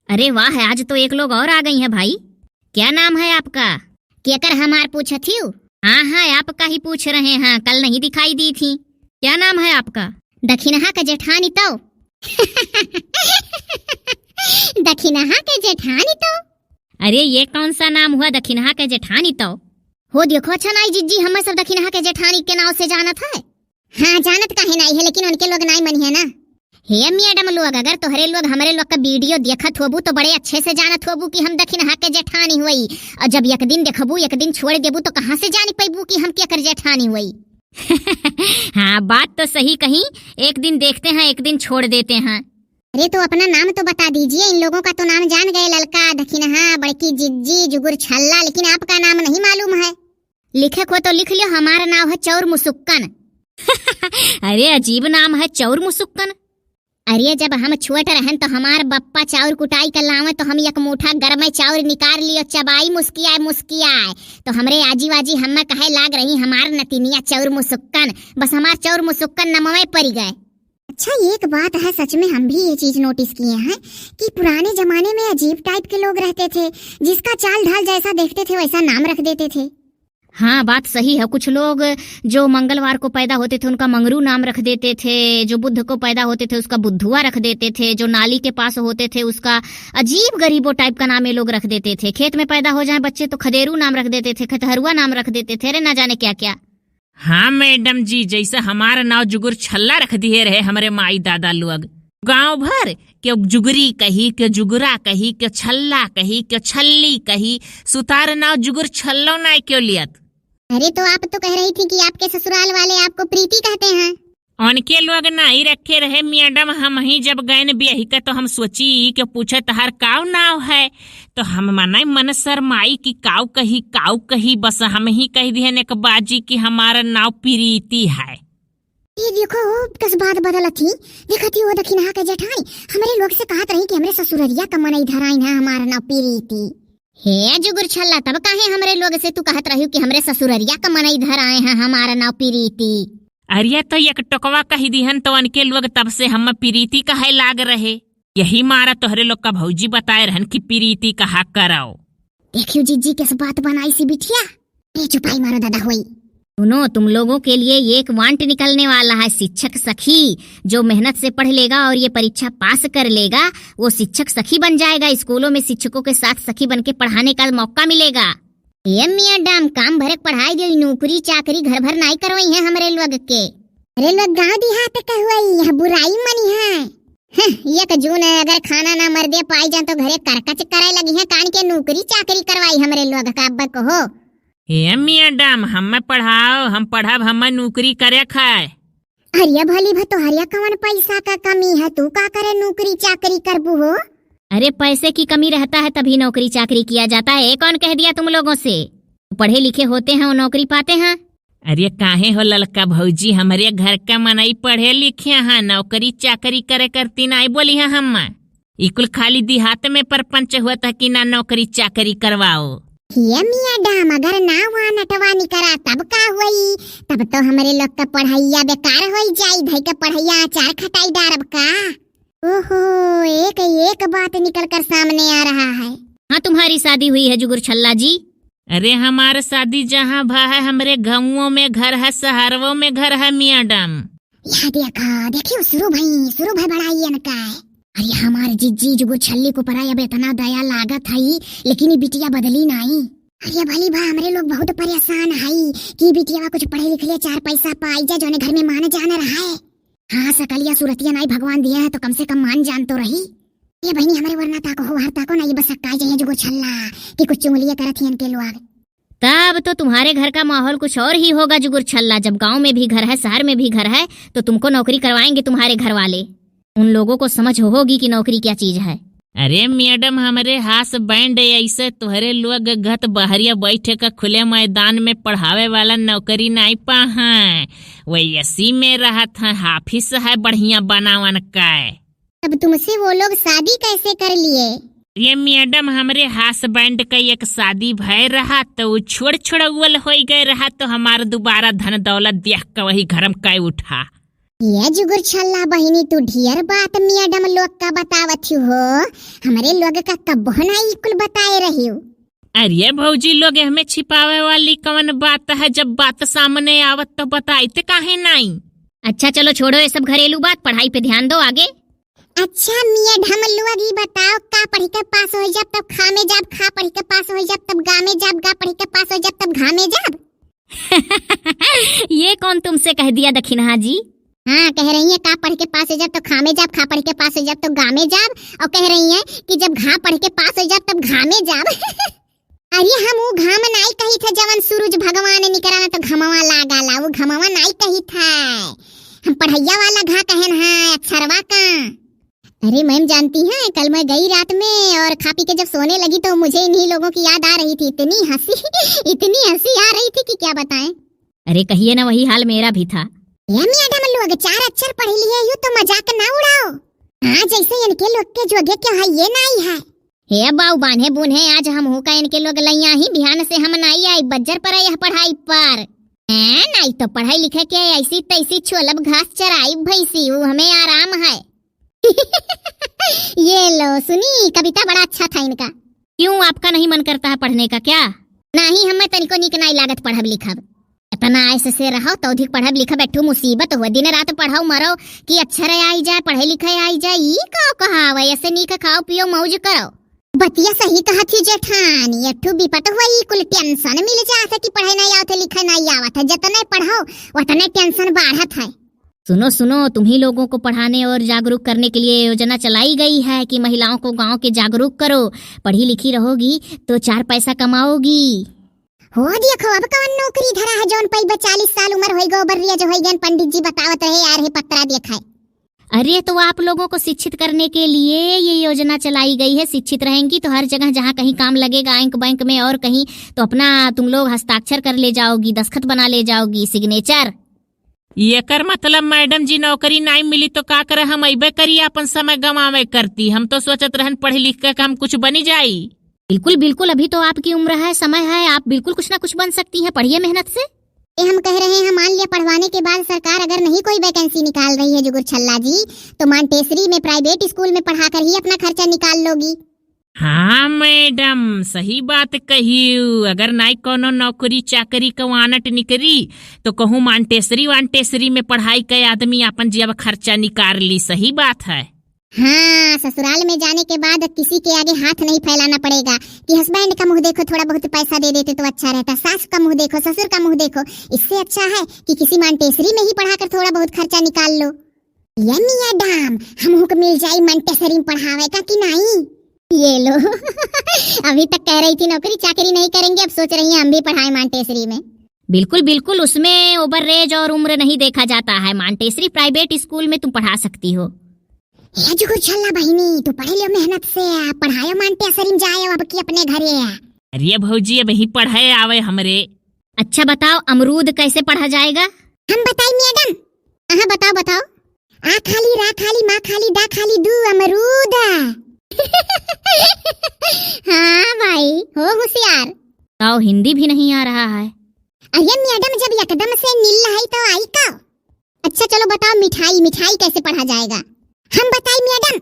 अरे वाह, आज तो एक लोग और आ गई हैं भाई। क्या नाम है आपका? केकर हमार पूछत थी? हाँ हाँ, आपका ही पूछ रहे हैं, कल नहीं दिखाई दी थी। क्या नाम है आपका? दखिनहा के जेठानी तो दखिनहा के जेठानी तो। अरे ये कौन सा नाम हुआ, दखिनहा के जेठानी तो? हो देखो अच्छा नाई जिज्जी, हमें सब दखिनहा के जेठानी के नाव से जानत है। हाँ जानत काहे नहीं है, लेकिन उनके लोग नहीं मनी है ना। हे मैडम लोग, अगर तोहरे लोग हमारे लोग का वीडियो देखत होबू तो बड़े अच्छे से जानत होबू कि हम दखिनहा के जेठानी हुई। और जब एक दिन देखबू एक दिन छोड़ देबू तो कहाँ से जानी पैबू कि हम केकर जेठानी हुई। हाँ बात तो सही कही, एक दिन देखते हैं एक दिन छोड़ देते हैं। अरे तो अपना नाम तो बता दीजिए, इन लोगों का तो नाम जान गए, ललका, दखिनहा, बड़की जिज्जी, जुगुर छल्ला, लेकिन आपका नाम नहीं मालूम है। लिखे को तो लिख लियो, हमारा नाम है चौर मुसुक्कन। अरे अजीब नाम है, चौर मुसुक्कन। अरे जब हम छोट रहन तो हमार बप्पा चाउर कुटाई कर लावे तो हम एक मुठा गरम चाउर निकाल लियो, चबाई मुस्कियाए तो हमरे आजी वाजी हमें कहे लाग रही हमार नतीनिया चौर मुसुक्कन, बस हमार चौर मुसुक्कन नमवे पड़ गए। अच्छा एक बात है, सच में हम भी ये चीज नोटिस किए हैं कि पुराने जमाने में अजीब टाइप के लोग रहते थे, जिसका चाल ढाल जैसा देखते थे वैसा नाम रख देते थे। हाँ बात सही है, कुछ लोग जो मंगलवार को पैदा होते थे उनका मंगरू नाम रख देते थे, जो बुध को पैदा होते थे उसका बुद्धुआ रख देते थे, जो नाली के पास होते थे उसका अजीब गरीबो टाइप का नाम ये लोग रख देते थे, खेत में पैदा हो जाए बच्चे तो खदेरू नाम रख देते थे, खतहरुआ नाम रख देते थे, अरे ना जाने क्या क्या। हाँ मैडम जी, जैसे हमारा नाव जुगुर छल्ला रख दिए रहे हमारे माई दादा लोग, गांव भर के जुगरी कही, के जुगरा कही, के छल्ला कही, के छल्ली कही, सुतार नाव जुगुर छल्लो ना क्यों लियत। अरे तो आप तो कह रही थी कि आपके ससुराल वाले आपको प्रीति कहते हैं। उनके लोग नहीं रखे रहे मैडम, हम ही जब गए ब्याही का तो हम सोची कि पूछे तहार काव नाव है, तो हम मन शर्माई की काव कही, बस हम ही कह दिए एक बाजी की हमारा नाव प्रीति है। ये देखो कस बात बदल थी, देखती वो दखिनहा के जेठानी हमारे लोग से कहत रही कि हमरे ससुररिया का मन इधर आई ना हमारा नाव प्रीति। हे जुगुर छल्ला, तब काहे हमरे लोग से तू कहत रही कि हमरे ससुररिया का मन इधर आए हैं हमारा नाव प्रीति। अरे तो एक टोकवा कही दिहन तो उनके लोग तब से हम प्रीति कहे लाग रहे, यही मारा तोहरे लोग का भौजी बताए रहन कि प्रीति कहा कराओ। देखियो जीजी किस बात बनाई सी बिटिया, ये चुपाई मारो दादा हुई। सुनो, तुम लोगों के लिए एक वांट निकलने वाला है, शिक्षक सखी। जो मेहनत से पढ़ लेगा और ये परीक्षा पास कर लेगा वो शिक्षक सखी बन जाएगा, स्कूलों में शिक्षकों के साथ सखी बन के पढ़ाने का मौका मिलेगा। ये मैडम काम भरे पढ़ाई गई, नौकरी चाकरी घर भर नहीं करवाई है हमरे लोग के। अरे लोग गाँव देहात के हुई है, बुराई मनी है। एक जून अगर खाना ना मर्दे पाई जाए तो घरे करकच कराए लगी है, कान के नौकरी चाकरी करवाई हमरे लोग का। अब कहो हे मैडम हमें पढ़ाओ, हम पढ़ब, हमें नौकरी करे खाए। अरे भली भतो हरिया कौन पैसा का कमी है, तू का करे नौकरी चाकरी करबू हो। अरे पैसे की कमी रहता है तभी नौकरी चाकरी किया जाता है, कौन कह दिया तुम लोगों से? पढ़े लिखे होते हैं वो नौकरी पाते हैं। अरे काहे हो ललका भौजी, हमारे घर का मनई पढ़े लिखे हैं, नौकरी चाकरी करे करती नहीं बोली है हम। इकुल खाली देहात में परपंच हुआ था कि ना नौकरी चाकरी करवाओ। ये मैडम अगर ना वहाँ नटवानी करा तब का हुई, तब तो हमारे लोग का पढ़ाइया बेकार हो जाई, भाई का पढ़ाइया अचार खटाई डारब का। ओहो एक बात निकल कर सामने आ रहा है। हाँ तुम्हारी शादी हुई है जुगुर छल्ला जी? अरे हमारा शादी जहाँ भा है हमारे गाँवों में घर है, शहरों में घर है मैडम। यह देखियो शुरू भाई बढ़ाइए न का। अरे हमारे जिज्जी जुगुर छल्ली को पराया अब इतना दया लागत है, लेकिन ये बिटिया बदली नहीं। अरे भली भा हमरे लोग बहुत परेशान है कि बिटिया कुछ पढ़े लिख ले, चार पैसा पाई जा, जो घर में मान जान रहा है। हाँ सकलिया सूरतिया नहीं भगवान दिया है तो कम से कम मान जान तो रही। ये बहनी हमारे वरना ताको हो हर ताको नहीं, बस सक्का जाइए जुगुर छल्ला कि कुछ चुंगलियां करत हियन के लोग। तब तो तुम्हारे घर का माहौल कुछ और ही होगा जुगुर छल्ला, जब गांव में भी घर है शहर में भी घर है तो तुमको नौकरी करवाएंगे तुम्हारे घर वाले। उन लोगों को समझ होगी कि नौकरी क्या चीज है। अरे मैडम हमारे हाथ बैंड ऐसे तुहरे लोग गत बहरिया बैठे का खुले मैदान में पढ़ावे वाला नौकरी नहीं पा है, वैसी में रहा था हाफिस है बढ़िया बनावन का। अब तुमसे वो लोग शादी कैसे कर लिए? ये मैडम हमारे हाथ बैंड का एक शादी भय रहा तो छोड़ उवल हो गए रहा, तो हमारा दोबारा धन दौलत देख कर वही घरम कई उठा। ये जुगुर छल्ला बहिनी तू ढेर बात मैडम लोग का बतावत हो, हमारे लोग का कब नहीं कुल बताए रही हो। अरे भौजी लोग हमें छिपावे वाली कौन बात है, जब बात सामने आवत तो बताइते काहे नहीं। अच्छा चलो छोड़ो ये सब घरेलू बात, पढ़ाई पे ध्यान दो आगे। अच्छा मैडम लोग ही बताओ, का पढ़ी के पास हो जब तब खा में जाब, खा पढ़ी के पास हो जब तब गा में जाब, गा पढ़ी के पास हो जब तब घा में जाब। ये कौन तुमसे कह दिया दखिनहा जी? हाँ कह रही है का पढ़ के पास हो जब तो खा में जाब, खा पढ़ के पास हो जब तो गा में जाब, और कह रही है कि जब घा पढ़ के पास हो जब तब घा में जाब। अरे हम वो घाम नाई कही था जवन सूरज भगवान निकला तो घमवा लागाला, वो घमवा नाई कही था, हम पढ़ैया वाला घा कहन है अक्षरवा का। अरे मैम जानती हैं कल मैं गई रात में और खा पी के जब सोने लगी तो मुझे इन्हीं लोगों की याद आ रही थी, इतनी हंसी आ रही थी कि क्या बताएं। अरे कहिए ना, वही हाल मेरा भी था। ये मैडम लोग 4 अक्षर पढ़ लिए यूं तो मजाक ना उड़ाओ। हाँ जैसे इनके लोग के जोगे क्या है ये नहीं है। हे बाऊ बांधे बुने आज हम हो का इनके लोग लैया ही बिहान से हम नहीं आई बज्जर पर यह पढ़ाई पर नहीं तो पढ़ाई लिखे के ऐसी तैसी छोलब घास चराई भैंसी, वो हमें आराम है। ये लो सुनी कविता बड़ा अच्छा था इनका। क्यों आपका नहीं मन करता है पढ़ने का क्या? नहीं हमें तनिको निक नहीं लागत पढ़ब लिखब, इतना ऐसे से रहो तो अधिक पढ़ब लिखब बैठो मुसीबत हुआ, दिन रात पढ़ाओ मरो कि अक्षर आई जाए पढ़े लिखे आई जाए, ई का कहाव ऐसे नीक खाओ पियो मौज करो। बतिया सही कहा थी जेठानी, अठू विपत हुआ ई कुल टेंशन मिल जाता कि पढ़े नहीं आवत लिखे नहीं आवत, जितने पढ़ाओ उतने टेंशन बढ़त है। सुनो सुनो, तुम्ही लोगों को पढ़ाने और जागरूक करने के लिए योजना चलाई गई है कि महिलाओं को गांव के जागरूक करो, पढ़ी लिखी रहोगी तो 4 पैसा कमाओगी। हो देखो अब कौन नौकरी धरा है जौन पई 40 साल उम्र होई गो बरिया जो होई गन पंडित जी बतावत रहे यार हे पत्रा देखा। अरे तो आप लोगों को शिक्षित करने के लिए ये योजना चलाई गई है, शिक्षित रहेंगी तो हर जगह जहाँ कहीं काम लगेगा बैंक बैंक में और कहीं तो अपना तुम लोग हस्ताक्षर कर ले जाओगी, दस्तखत बना ले जाओगी, सिग्नेचर। ये कर मतलब मैडम जी नौकरी नहीं मिली तो का करे, हम अबे करिए अपन समय गंवावे करती, हम तो सोचत रहन पढ़े लिख के हम कुछ बनी जाई। बिल्कुल बिल्कुल, अभी तो आपकी उम्र है, समय है, आप बिल्कुल कुछ ना कुछ बन सकती हैं, पढ़िए मेहनत से। हम कह रहे हैं मान लिया पढ़वाने के बाद सरकार अगर नहीं कोई वैकेंसी निकाल रही है जुगुर छल्ला जी, तो मानटेसरी में प्राइवेट स्कूल में पढ़ा कर ही अपना खर्चा निकाल लोगी। हाँ मैडम सही बात कही, अगर नहीं कोनो नौकरी चाकरी का वानट निकरी तो कहूँ मानटेसरी वानटेसरी में पढ़ाई के आदमी अपन जब खर्चा निकाल ली, सही बात है। हाँ ससुराल में जाने के बाद किसी के आगे हाथ नहीं फैलाना पड़ेगा कि हस्बैंड का मुंह देखो थोड़ा बहुत पैसा दे देते तो अच्छा रहता, सास का मुंह देखो ससुर का मुंह देखो, इससे अच्छा है कि किसी मानटेसरी में ही पढ़ाकर थोड़ा बहुत खर्चा निकाल लो। ये मैडम हम को मिल जाए मानटेसरी में पढ़ावे का कि नहीं? ये लो अभी तक कह रही थी नौकरी चाकरी नहीं करेंगे, अब सोच रही हैं हम भी पढ़ाए मानटेसरी में। बिल्कुल बिल्कुल, उसमें ओवर एज और उम्र नहीं देखा जाता है, मानटेसरी प्राइवेट स्कूल में तुम पढ़ा सकती हो। ये जुगुर छल्ला बहिनी तू पढ़े लियो मेहनत से, पढ़ायो मानटेसरी में जाए अब की अपने घरे। अरे भौजी अब ही पढ़ाए आवे हमरे। अच्छा बताओ अमरूद कैसे पढ़ा जाएगा? हम बताई मैडम। हाँ बताओ बताओ। आ खाली रा खाली माँ खाली दा खाली दू अमरूद। हाँ भाई हो होशियार। तो हिंदी भी नहीं आ रहा है। अरे मैडम जब एकदम से नील है तो आई का। अच्छा चलो बताओ मिठाई मिठाई कैसे पढ़ा जाएगा? हम बताई मैडम।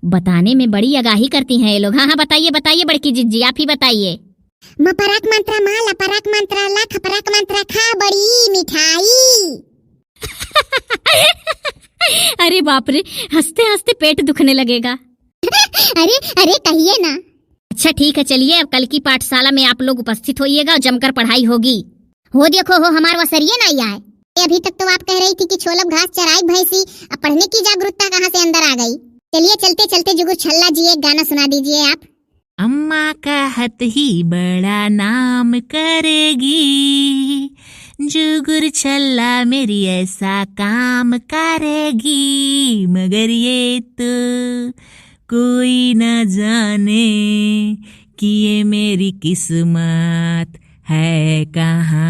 बताने में बड़ी आगाही करती हैं ये लोग। हाँ हाँ बताइए बताइए बड़की जिज्जी, आप ही बताइए। मपराक मंत्रा माला पराक मंत्रा ला खपराक मंत्रा खा बड़ी मिठाई। अरे बाप रे, हंसते हंसते पेट दुखने लगेगा। अरे अरे कहिए ना। अच्छा ठीक है चलिए, अब कल की पाठशाला में आप लोग उपस्थित होइएगा, जमकर पढ़ाई होगी। हो देखो हो हमार वसरिये नहीं आए। अभी तक तो आप कह रही थी कि छोलब घास चराई भैंसी, अब पढ़ने की जागरूकता कहाँ से अंदर आ गई? चलिए चलते चलते जुगुर छल्ला जी एक गाना सुना दीजिए आप। अम्मा का हाथ ही बड़ा नाम करेगी, जुगुर छल्ला मेरी ऐसा काम करेगी, मगर ये तो कोई न जाने कि ये मेरी किस्मत है कहाँ।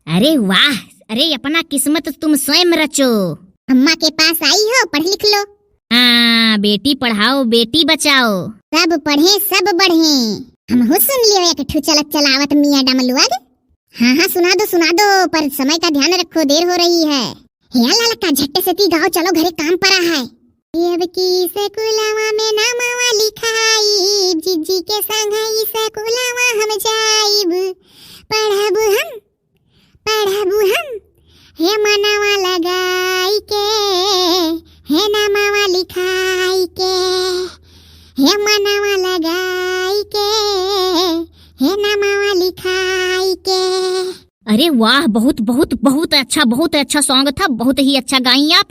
अरे वाह, अरे अपना किस्मत तुम स्वयं रचो। अम्मा के पास आई हो पढ़ लिख लो। हाँ बेटी पढ़ाओ बेटी बचाओ। सब पढ़े सब बढ़े। हम हो सुन लियो एक ठू चलत चलावत मियां डमलुआग। हाँ हाँ सुना दो पर समय का ध्यान रखो, देर हो रही है। हे ललका झट्टे से ती गाओ, चलो घरे काम पड़ा है। अब की स्कूलवा में नामवा लिखाई, जीजी के संग ही स्कूलवा हम जाइब, पढ़बू हम हे मनवा लगाई के, हे नामवा लिखाई के, हे मनवा लगाई के, हे नामवा लिखाई के। अरे वाह, बहुत बहुत बहुत अच्छा सॉन्ग था, बहुत ही अच्छा गाई आप।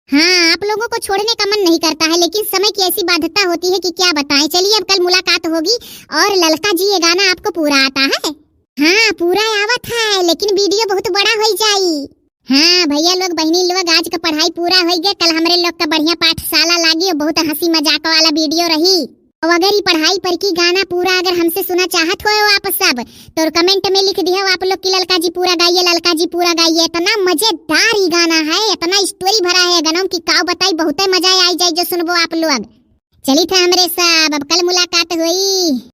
हाँ, आप लोगों को छोड़ने का मन नहीं करता है, लेकिन समय की ऐसी बाध्यता होती है कि क्या बताएं। चलिए अब कल मुलाकात होगी। और ललका जी, ये गाना आपको पूरा आता है? हाँ, पूरा आवत है, लेकिन वीडियो बहुत बड़ा हो जाई। हाँ भैया लोग, बहनी लोग, आज का पढ़ाई पूरा हो गया, कल हमारे लोग का बढ़िया पाठशाला लागी और बहुत हंसी मजाक वाला वीडियो रही। और अगर ये पढ़ाई पर की गाना पूरा अगर हमसे सुना चाहत हो आप सब, तो कमेंट में लिख दियो आप लोग की ललका जी पूरा गाइए, ललका जी पूरा गाइए। इतना मजेदार ही गाना है, इतना स्टोरी भरा है गाना की काव बताई, बहुत मजा आई जाए जो सुनबो आप लोग। चली था हमरे सब, अब कल मुलाकात हुई।